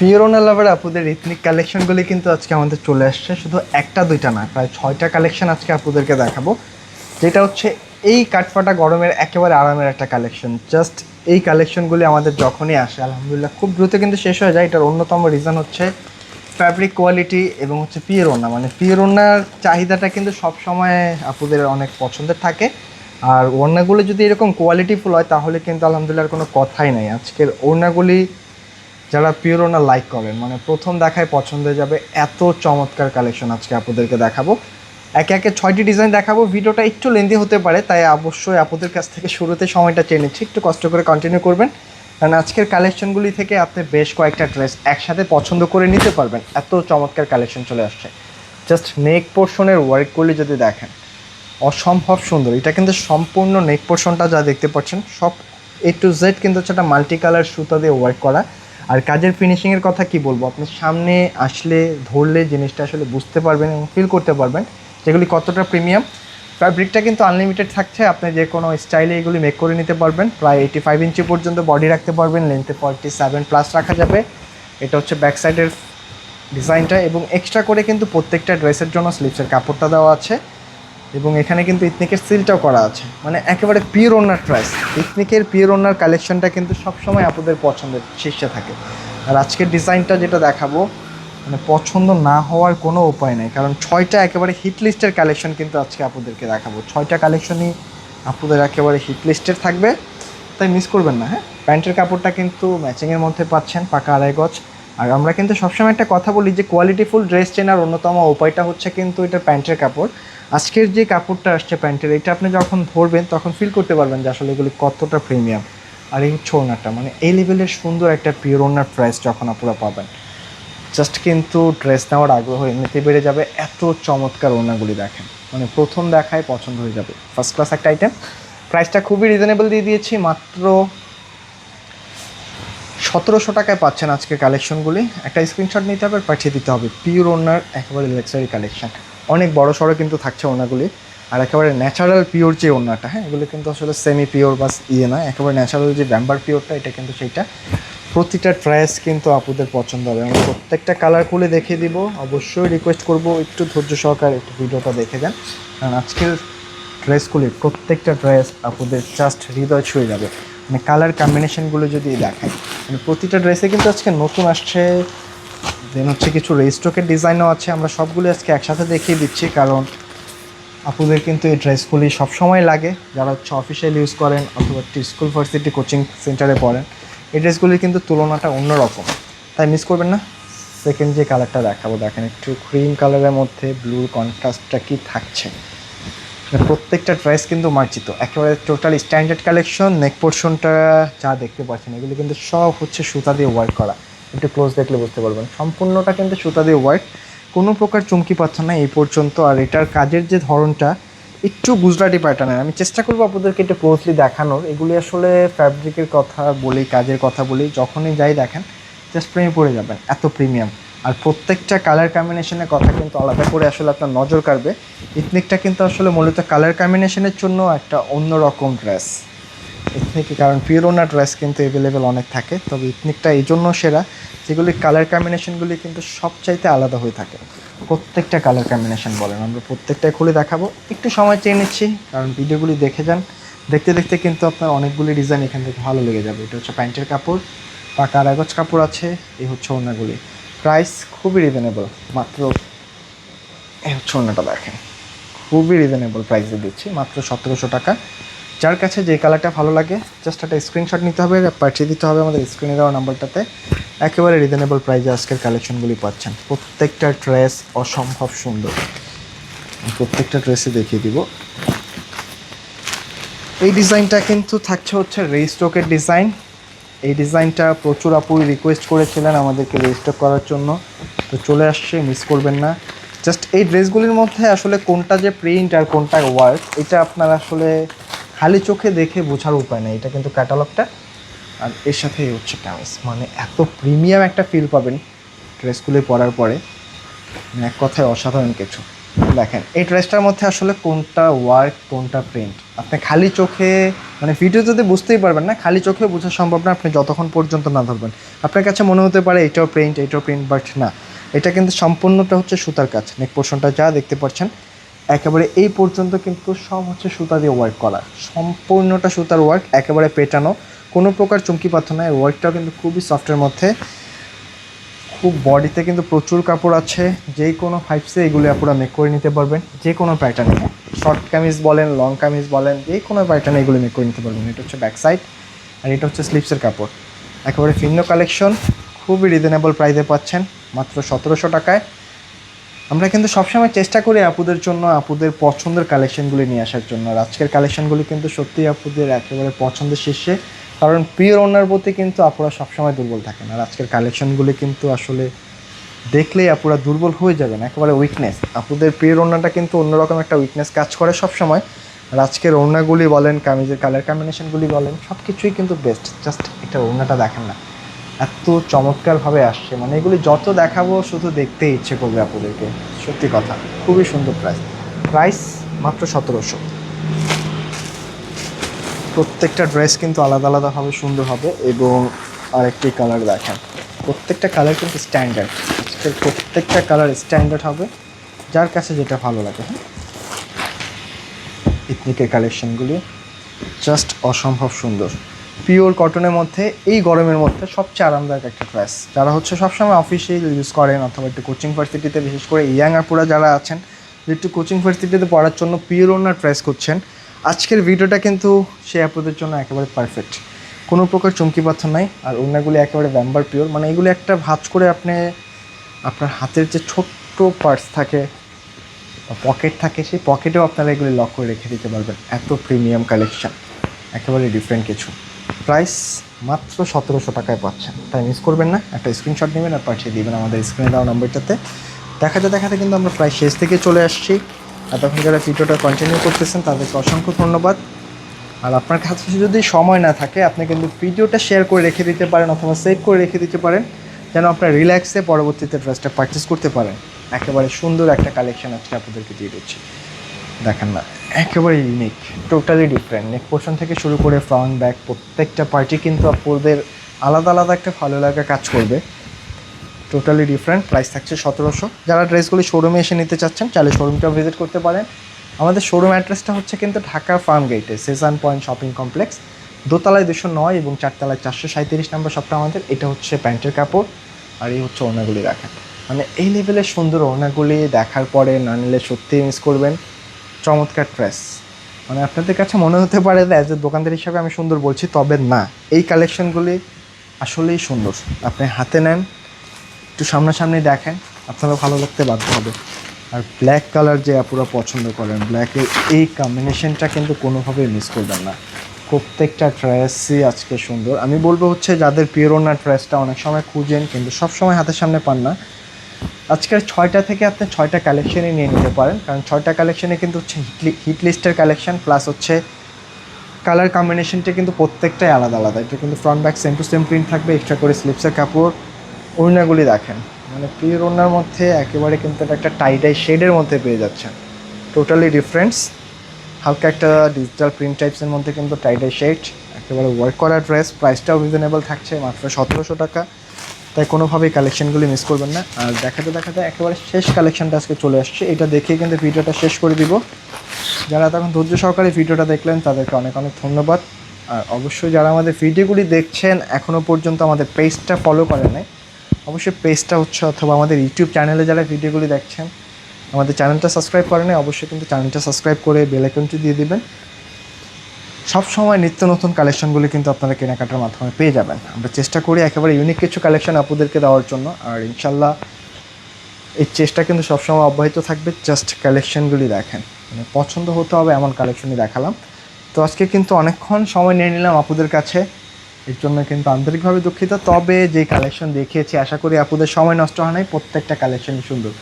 ফিওরোনা লাভার আপুদের ইথনিক কালেকশনগুলি কিন্তু আজকে আমাদের চলে আসছে, শুধু একটা দুইটা না, প্রায় 6টা কালেকশন আজকে আপুদেরকে দেখাবো। যেটা হচ্ছে এই কাঠফাটা গরমের একেবারে আরামের একটা কালেকশন। জাস্ট এই কালেকশনগুলি আমাদের যখনই আসে আলহামদুলিল্লাহ খুব দ্রুত কিন্তু শেষ হয়ে যায়। এটার অন্যতম রিজন হচ্ছে ফ্যাব্রিক কোয়ালিটি এবং হচ্ছে পিওরোনা, মানে পিওরোনার চাহিদাটা কিন্তু সবসময় আপুদের অনেক পছন্দের থাকে। আর ওড়নাগুলো যদি এরকম কোয়ালিটিফুল হয় তাহলে কিন্তু আলহামদুলিল্লাহ কোনো কথাই নাই। আজকের ওড়নাগুলি যারা পিওরোনা লাইক করেন মানে প্রথম দেখায় পছন্দ হয়ে যাবে, এত চমৎকার কালেকশন আজকে আপনাদেরকে দেখাবো। একে একে 6টি ডিজাইন দেখাবো। ভিডিওটা একটু লেন্দি হতে পারে, তাই অবশ্যই আপনাদের কাছ থেকে শুরুতে সময়টা চেয়ে নিচ্ছি, একটু কষ্ট করে কন্টিনিউ করবেন, কারণ আজকের কালেকশনগুলি থেকে আপনি বেশ কয়েকটা ড্রেস একসাথে পছন্দ করে নিতে পারবেন। এত চমৎকার কালেকশন চলে আসছে। জাস্ট নেক পোর্শনের ওয়ার্কগুলি যদি দেখেন অসম্ভব সুন্দর। এটা কিন্তু সম্পূর্ণ নেক পোর্শনটা যা দেখতে পাচ্ছেন সব A to Z কিন্তু হচ্ছে একটা মাল্টি কালার সুতা দিয়ে ওয়ার্ক করা। আর কাজের ফিনিশিংয়ের কথা কি বলবো, আপনি সামনে আসলে ধরলে জিনিসটা আসলে বুঝতে পারবেন এবং ফিল করতে পারবেন যেগুলি কতটা প্রিমিয়াম। ফ্যাব্রিকটা কিন্তু আনলিমিটেড থাকছে, আপনি যে কোনো স্টাইলে এগুলি মেক করে নিতে পারবেন। প্রায় 85 ইঞ্চি পর্যন্ত বডি রাখতে পারবেন, লেন্থে 47+ রাখা যাবে। এটা হচ্ছে ব্যাক সাইডের ডিজাইনটা, এবং এক্সট্রা করে কিন্তু প্রত্যেকটা ড্রেসের জন্য স্লিভসের কাপড়টা দেওয়া আছে, এবং এখানে কিন্তু ইথনিকের সিলটাও করা আছে। মানে একেবারে পিওর ওনার প্রাইস। ইথনিকের পিওর ওনার কালেকশনটা কিন্তু সবসময় আপনাদের পছন্দের শীর্ষে থাকে। আর আজকের ডিজাইনটা যেটা দেখাবো মানে পছন্দ না হওয়ার কোনো উপায় নেই, কারণ 6টা একেবারে হিট লিস্টের কালেকশন কিন্তু আজকে আপনাদেরকে দেখাবো। 6টা কালেকশনই আপনাদের একেবারে হিট লিস্টের থাকবে, তাই মিস করবেন না। হ্যাঁ, প্যান্টের কাপড়টা কিন্তু ম্যাচিংয়ের মধ্যে পাচ্ছেন, পাকা 2.5 গজ। আর আমরা কিন্তু সবসময় একটা কথা বলি যে কোয়ালিটিফুল ড্রেস চেনার অন্যতম উপায়টা হচ্ছে কিন্তু এটা প্যান্টের কাপড়। আজকের যে কাপড়টা আসছে প্যান্টের, এটা আপনি যখন ধরবেন তখন ফিল করতে পারবেন যে আসলে এগুলি কতটা প্রিমিয়াম। আর এই হচ্ছে ওড়নাটা, মানে এই লেভেলের সুন্দর একটা পিওর ওড়নার প্রাইস যখন আপনারা পাবেন, জাস্ট কিন্তু ড্রেস নেওয়ার আগ্রহ এমনিতে বেড়ে যাবে। এত চমৎকার ওড়নাগুলি দেখেন, মানে প্রথম দেখায় পছন্দ হয়ে যাবে। ফার্স্ট ক্লাস একটা আইটেম। প্রাইসটা খুবই রিজনেবল দিয়ে দিয়েছি, মাত্র 1700 টাকায় পাচ্ছেন আজকে কালেকশনগুলি। একটা স্ক্রিনশট নিতে হবে, পাঠিয়ে দিতে হবে। পিওর ওড়নার একেবারে লাক্সারি কালেকশন, অনেক বড় সড়ো কিন্তু থাকছে ওড়নাগুলি। আর একেবারে ন্যাচারাল পিওর যে ওড়নাটা, হ্যাঁ এগুলো কিন্তু আসলে সেমি পিওর বা নয়, একেবারে ন্যাচারাল যে ব্যাম্বার পিওরটা, এটা কিন্তু সেইটা। প্রতিটা ড্রেস কিন্তু আপুদের পছন্দ হবে। আমরা প্রত্যেকটা কালার খুলে দেখিয়ে দিব। অবশ্যই রিকোয়েস্ট করব একটু ধৈর্য সহকারে একটু ভিডিওটা দেখে যান, কারণ আজকের ড্রেসগুলি প্রত্যেকটা ড্রেস আপুদের জাস্ট হৃদয় ছুঁয়ে যাবে। মানে কালার কম্বিনেশনগুলো যদি দেখায়, মানে প্রতিটা ড্রেসে কিন্তু আজকে নতুন আসছে, দেন হচ্ছে কিছু রেস্টকের ডিজাইনও আছে। আমরা সবগুলো আজকে একসাথে দেখিয়ে দিচ্ছি, কারণ আপুদের কিন্তু এই ড্রেসগুলি সবসময় লাগে, যারা হচ্ছে অফিসিয়াল ইউজ করেন অথবা একটি স্কুল ভার্সিটি কোচিং সেন্টারে পড়েন। এই ড্রেসগুলির কিন্তু তুলনাটা অন্যরকম, তাই মিস করবেন না। সেকেন্ড যে কালারটা দেখাবো, দেখেন একটু ক্রিম কালারের মধ্যে ব্লুর কন্ট্রাস্টটা কি থাকছে। প্রত্যেকটা ড্রেস কিন্তু মার্জিত, একেবারে টোটাল স্ট্যান্ডার্ড কালেকশন। নেক পোর্শনটা যা দেখতে পাচ্ছেন এগুলো কিন্তু সব হচ্ছে সুতা দিয়ে ওয়ার্ক করা। একটু ক্লোজ দেখলে বুঝতে পারবেন সম্পূর্ণটা কিন্তু সুতা দিয়ে ওয়ার্ক, কোনো প্রকার চুমকি পাচ্ছেন না এই পর্যন্ত। আর এটার কাজের যে ধরনটা একটু গুজরাটি প্যাটার্নের, আমি চেষ্টা করবো আপনাদেরকে একটু ক্লোজলি দেখানোর। এগুলি আসলে ফ্যাব্রিকের কথা বলি, কাজের কথা বলি, যখনই যাই দেখেন জাস্ট প্রেমে পড়ে যাবেন, এত প্রিমিয়াম। আর প্রত্যেকটা কালার কম্বিনেশনের কথা কিন্তু আলাদা করে আসলে আপনার নজর কাড়বে। ইথনিকটা কিন্তু আসলে মূলত কালার কম্বিনেশনের জন্য একটা অন্যরকম ড্রেস ইথনিকে, কারণ পিওরোনা ড্রেস কিন্তু অ্যাভেলেবেল অনেক থাকে, তবে ইথনিকটা এই জন্য সেরা যেগুলি কালার কম্বিনেশনগুলি কিন্তু সবচাইতে আলাদা হয়ে থাকে। প্রত্যেকটা কালার কম্বিনেশন বলেন, আমরা প্রত্যেকটাই খুলে দেখাবো। একটু সময় চেয়ে নিচ্ছি, কারণ ভিডিওগুলি দেখে যান, দেখতে দেখতে কিন্তু আপনার অনেকগুলি ডিজাইন এখান থেকে ভালো লেগে যাবে। এটা হচ্ছে প্যান্টের কাপড়, পাকা 2.5 গজ কাপড় আছে। এই হচ্ছে ওড়নাগুলি, প্রাইস খুবই রিজনেবল, মাত্র এই হচ্ছে ওড়নাটা দেখেন, খুবই রিজনেবল প্রাইসে দিচ্ছি, মাত্র 1700 টাকা। যার কাছে যে কালারটা ভালো লাগে জাস্ট একটা স্ক্রিনশট নিতে হবে, পাঠিয়ে দিতে হবে আমাদের স্ক্রিনে দেওয়া নাম্বারটাতে। একেবারে রিজনেবল প্রাইসে আজকের কালেকশনগুলি পাচ্ছেন। প্রত্যেকটা ড্রেস অসম্ভব সুন্দর, প্রত্যেকটা ড্রেসে দেখিয়ে দিব। এই ডিজাইনটা কিন্তু থাকছে হচ্ছে রেস্টকের ডিজাইন। এই ডিজাইনটা প্রচুর আপুই রিকোয়েস্ট করেছিলেন আমাদেরকে রেস্টক করার জন্য, তো চলে আসছে, মিস করবেন না। জাস্ট এই ড্রেসগুলির মধ্যে আসলে কোনটা যে প্রিন্ট আর কোনটা ওয়ার্ক, এটা আপনার আসলে খালি চোখে দেখে বোঝার উপায় নেই। এটা কিন্তু ক্যাটালগটা, আর এর সাথে হচ্ছে কামিজ, মানে এত প্রিমিয়াম একটা ফিল পাবেন ড্রেসগুলি পরার পরে, মানে এক কথায় অসাধারণ কিছু। দেখেন এই ড্রেসটার মধ্যে আসলে কোনটা ওয়ার্ক কোনটা প্রিন্ট আপনি খালি চোখে মানে ভিডিও যদি বুঝতেই পারবেন না, খালি চোখে বোঝা সম্ভব না আপনি যতক্ষণ পর্যন্ত না ধরবেন। আপনার কাছে মনে হতে পারে এটাও প্রিন্ট, বাট না, এটা কিন্তু সম্পূর্ণটা হচ্ছে সুতার কাজ। নেক পোর্শনটা যা দেখতে পাচ্ছেন একেবারে এই পর্যন্ত কিন্তু সব হচ্ছে সুতা দিয়ে ওয়ার্ক করা, সম্পূর্ণটা সুতার ওয়ার্ক, একেবারে পেটানো, কোনো প্রকার চুমকি পাথর নয়। ওয়ার্কটাও কিন্তু খুবই সফটের মধ্যে, খুব বডিতে কিন্তু প্রচুর কাপড় আছে। যে কোনো ফাইভসে এগুলি আপনারা মেক করে নিতে পারবেন, যে কোনো প্যাটার্নে, শর্ট কামিজ বলেন লং কামিজ বলেন, যে কোনো প্যাটার্নে এগুলি মেক করে নিতে পারবেন। এটা হচ্ছে ব্যাক সাইড আর এটা হচ্ছে স্লিপসের কাপড়, একেবারে ভিন্ন কালেকশন, খুবই রিজনেবল প্রাইসে পাচ্ছেন মাত্র 1700 টাকায়। আমরা কিন্তু সবসময় চেষ্টা করি আপুদের জন্য আপুদের পছন্দের কালেকশনগুলি নিয়ে আসার জন্য। আর আজকের কালেকশনগুলি কিন্তু সত্যিই আপুদের একেবারে পছন্দের শীর্ষে, কারণ প্রিয় ওনার প্রতি কিন্তু আপুরা সবসময় দুর্বল থাকেন। আর আজকের কালেকশনগুলি কিন্তু আসলে দেখলেই আপুরা দুর্বল হয়ে যাবেন, একেবারে উইকনেস। আপুদের প্রিয় ওড়নাটা কিন্তু অন্যরকম একটা উইকনেস কাজ করে সবসময়। আর আজকের ওড়নাগুলি বলেন, কামিজের কালার কম্বিনেশনগুলি বলেন, সব কিছুই কিন্তু বেস্ট। জাস্ট এটা ওড়নাটা দেখেন না, এত চমৎকারভাবে আসছে, মানে এগুলি যত দেখাবো শুধু দেখতে ইচ্ছে করবে আপনাদেরকে। সত্যি কথা, খুবই সুন্দর প্রাইস মাত্র 1700। প্রত্যেকটা ড্রেস কিন্তু আলাদা আলাদাভাবে সুন্দর হবে। এবং আরেকটি কালার দেখেন, প্রত্যেকটা কালার কিন্তু স্ট্যান্ডার্ড, আজকের প্রত্যেকটা কালার স্ট্যান্ডার্ড হবে, যার কাছে যেটা ভালো লাগে। হ্যাঁ, ইথনিকের কালেকশনগুলি জাস্ট অসম্ভব সুন্দর, পিওর কটনের মধ্যে, এই গরমের মধ্যে সবচেয়ে আরামদায়ক একটা ড্রেস। যারা হচ্ছে সবসময় অফিসে ইউজ করেন অথবা একটু কোচিং ভার্সিটিতে, বিশেষ করে ইয়াং আপুরা যারা আছেন যে একটু কোচিং ভার্সিটিতে পড়ার জন্য পিওর ওনার ড্রেস করছেন, আজকের ভিডিওটা কিন্তু সে আপুদের জন্য একেবারে পারফেক্ট। কোনো প্রকার চুমকি পাথর নাই, আর ওনাগুলি একেবারে ব্যাম্বার পিওর, মানে এগুলি একটা ভাঁজ করে আপনি আপনার হাতের যে ছোট্ট পার্টস থাকে, পকেট থাকে, সেই পকেটেও আপনারা এগুলি লক করে রেখে দিতে পারবেন। এত প্রিমিয়াম কালেকশন, একেবারে ডিফারেন্ট কিছু। প্রাইস মাত্র 1700 টাকায় পাচ্ছেন, তাই মিস করবেন না। একটা স্ক্রিনশট নেবেন আর পাঠিয়ে দিবেন আমাদের স্ক্রিনে দেওয়া নম্বরটাতে। দেখাতে দেখাতে কিন্তু আমরা প্রায় শেষ থেকে চলে আসছি। আর তখন যারা ভিডিওটা কন্টিনিউ করতেছেন তাদেরকে অসংখ্য ধন্যবাদ। আর আপনার কাছে যদি সময় না থাকে আপনি কিন্তু ভিডিওটা শেয়ার করে রেখে দিতে পারেন অথবা সেভ করে রেখে দিতে পারেন, যেন আপনার রিল্যাক্সে পরবর্তীতে ড্রেসটা পারচেস করতে পারেন। একেবারে সুন্দর একটা কালেকশন আজকে আপনাদেরকে দিয়ে দিচ্ছি, দেখেন না, একেবারে ইউনিক, টোটালি ডিফারেন্ট। নেক পোর্শন থেকে শুরু করে ফ্রন্ট ব্যাক প্রত্যেকটা পার্টি কিন্তু আপনাদের আলাদা আলাদা একটা ভালো লাগা কাজ করবে, টোটালি ডিফারেন্ট। প্রাইস থাকছে 1700। যারা ড্রেসগুলি শোরুমে এসে নিতে চাচ্ছেন চাইলে শোরুমটাও ভিজিট করতে পারেন। আমাদের শোরুম অ্যাড্রেসটা হচ্ছে কিন্তু ঢাকা ফার্ম গেটে, সেজান পয়েন্ট শপিং কমপ্লেক্স, দোতলায় 209 এবং চারতলায় 437 নম্বর শপটা আমাদের। এটা হচ্ছে প্যান্টের কাপড় আর এই হচ্ছে ওড়নাগুলি রাখেন, মানে এই লেভেলের সুন্দর ওড়নাগুলি দেখার পরে না নিলে সত্যিই মিস করবেন। চমৎকার ড্রেস, মানে আপনাদের কাছে মনে হতে পারে যে অ্যাজ এ দোকানদার হিসাবে আমি সুন্দর বলছি, তবে না, এই কালেকশনগুলি আসলেই সুন্দর। আপনি হাতে নেন, একটু সামনাসামনি দেখেন, আপনারা ভালো লাগতে বাধ্য হবে। আর ব্ল্যাক কালার যে আপুরা পছন্দ করেন, ব্ল্যাকের এই কম্বিনেশনটা কিন্তু কোনোভাবেই মিস করবেন না। প্রত্যেকটা ড্রেসই আজকে সুন্দর। আমি বলবো হচ্ছে যাদের পিওর ওনার ড্রেসটা অনেক সময় খুঁজেন কিন্তু সব সময় হাতের সামনে পান না, আজকের 6টা থেকে আপনি 6টা কালেকশনই নিয়ে নিতে পারেন, কারণ 6টা কালেকশনে কিন্তু হচ্ছে হিট লিস্টের কালেকশন, প্লাস হচ্ছে কালার কম্বিনেশনটা কিন্তু প্রত্যেকটাই আলাদা আলাদা। এটা কিন্তু front back same to same print থাকবে, এক্সট্রা করে স্লিপসের কাপড়। ওড়নাগুলি দেখেন, মানে পিওর ওড়নার মধ্যে একেবারে কিন্তু এটা একটা টাইডাই শেডের মধ্যে পেয়ে যাচ্ছেন, টোটালি ডিফারেন্স। হালকা একটা ডিজিটাল প্রিন্ট টাইপসের মধ্যে কিন্তু টাইডাই শেড, একেবারে ওয়ার্ক করা ড্রেস। প্রাইসটাও রিজনেবল থাকছে মাত্র 1700 টাকা, তাই কোনোভাবেই কালেকশনগুলি মিস করবেন না। আর দেখাতে দেখাতে একেবারে শেষ কালেকশনটা আজকে চলে আসছে, এটা দেখেই কিন্তু ভিডিওটা শেষ করে দিব। যারা তখন ধৈর্য সহকারে ভিডিওটা দেখলেন তাদেরকে অনেক অনেক ধন্যবাদ। আর অবশ্যই যারা আমাদের ভিডিওগুলি দেখছেন এখনও পর্যন্ত আমাদের পেজটা ফলো করেন নাই, অবশ্যই পেজটা হচ্ছে অথবা আমাদের ইউটিউব চ্যানেলে যারা ভিডিওগুলি দেখছেন আমাদের চ্যানেলটা সাবস্ক্রাইব করেন নাই, অবশ্যই কিন্তু চ্যানেলটা সাবস্ক্রাইব করে বেল আইকনটি দিয়ে দিবেন। সব সময় নিত্য নতুন কালেকশনগুলি কিন্তু আপনারা কেনাকাটার মাধ্যমে পেয়ে যাবেন। আমরা চেষ্টা করি একেবারে ইউনিক কিছু কালেকশন আপনাদেরকে দেওয়ার জন্য, আর ইনশাল্লাহ এই চেষ্টা কিন্তু সবসময় অব্যাহত থাকবে। জাস্ট কালেকশনগুলি দেখেন, মানে পছন্দ হতে হবে এমন কালেকশনই দেখালাম। তো আজকে কিন্তু অনেকক্ষণ সময় নিয়ে নিলাম আপুদের কাছে, এর জন্য কিন্তু আন্তরিকভাবে দুঃখিত। তবে যে কালেকশন দেখিয়েছি আশা করি আপুদের সময় নষ্ট হয় নাই, প্রত্যেকটা কালেকশনই সুন্দর।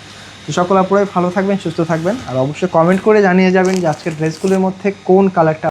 তো সকল আপুরাই ভালো থাকবেন, সুস্থ থাকবেন, আর অবশ্যই কমেন্ট করে জানিয়ে যাবেন যে আজকের ড্রেসগুলোর মধ্যে কোন কালারটা